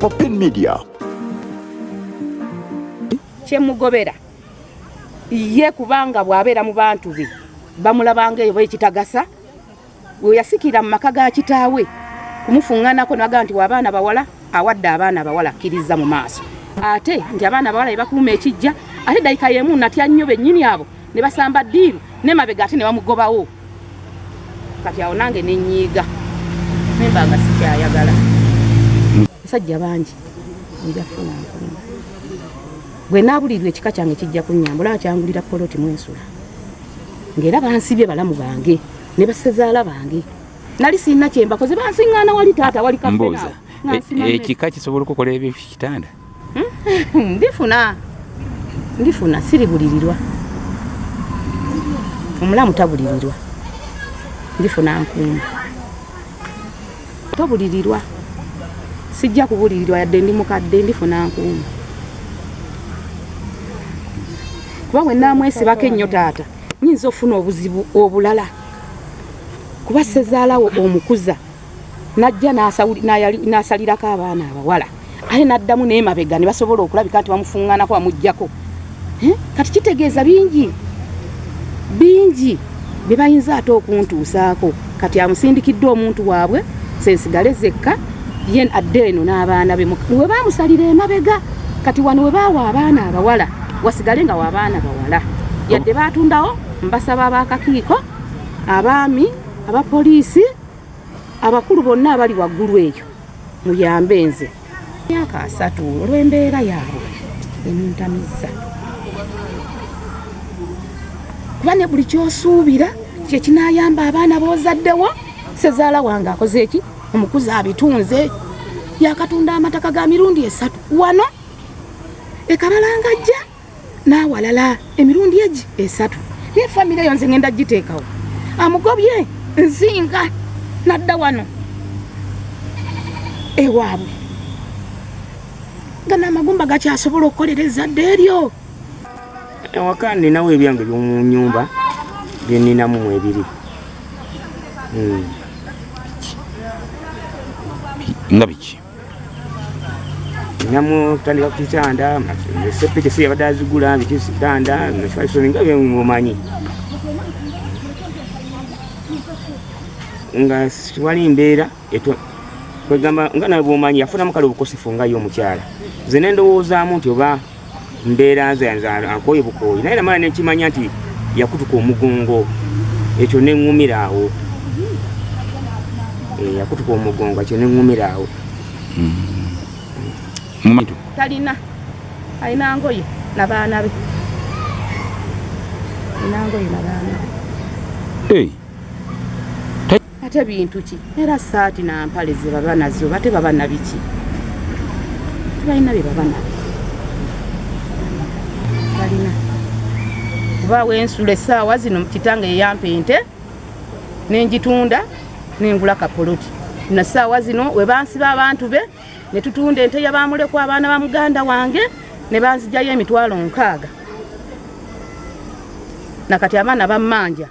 Open Media. Kyemugobera ye kubanga bwabera mu bantu be bamulabanga eyo ekitagasa we yasikira mu maka ga kitaawe kumufunganako naga nti wabaana bawala awadde abaana bawala kiriza mu maaso ate nti abaana bawala bakuuma ekijja ate dayika yemu natya nnyo bennyini abo ne basamba ddiiru ne mabega ate ne bamugobawo kati awo nange nenyiiga nembanga sikyayagala basajja bangi njafuna nkuluma bwe nabulirwa ekika kyange kijja kunnyambula kyangulira poloti mwensula ngera bansibye balamu bange ne basezaala bange nali sinna kyembakoze bansiŋŋaana wali taata wali kafena ekika kisobola okukola ebyo kitanda ndifuna siri bulirirwa omulamu tabulirirwa ndifuna nkuuma tabulirirwa sijja kubulirirwa yadde ndi mukadde ndifuna nkuuma kuba bwe namwesibako ennyo taata nyinza ofuna obuzibu obulala kuba sezaalawo omukuza najja n'asalirako abaana abawala ate n'addamu n'emabega ne basobola okulabika nti bamufuŋŋaanako bamuggyako kati kitegeeza bingi bye bayinza ate okuntuusaako kati amusindikiddwa omuntu waabwe sensigale zekka ye adde eno n'abaana be we baamusalira emabega kati wano we baawa abaana abawala wasigale nga w'abaana bawala yadde baatundawo mbasaba abakakiiko abaami abapoliisi abakulu bonna abali waggulu eyo muyambe nze myaka 3 olw'embeera yaabwe emuntamiza kuba ne buli kyosuubira kye kinaayamba abaana boozaddewo sezaala wange akoze eki omukuzi abitunze yakatunda amataka ga mirundi 3 wano ekabalangajja n'awalala emirundi egi 3 ne famire eyo nze ngenda giteekawo amugobye nzinga nadda wano ewaabwe nga n'amagumba gakyasobola okukolera ezzadde eryo ewaka ninawo ebyange by'omu nnyumba bye nninamu ebiri nga biki ninamu kutandika ku kitanda sepeke si yabadde azigula bititanda nga byemumanyi nga wali mbeera kwegamba nga nawe bwomanyi yafunamu kale obukosefu nga ye omukyala ze nendowoozaamu nti oba mbeera nze akoye bukoyi naye namala nekimanya nti yakutuka omugongo ekyo neŋŋumiraawo yakutuka omugongo ekyo neŋŋumiraawo talina alina ngoye n'abaana be ate bintu ki era saati nampale ze baba nazo bate baba nabiki tebalina bye baba nabi talina kuba wensula essaawa zino kitange yeyampa ente nenjitunda nengula kapoloti na ssaawa zino we bansiba abantu be ne tutunda ente yabamulekwa abaana ba muganda wange ne banzijjayo emitwalo 6 nakati abaana bammanja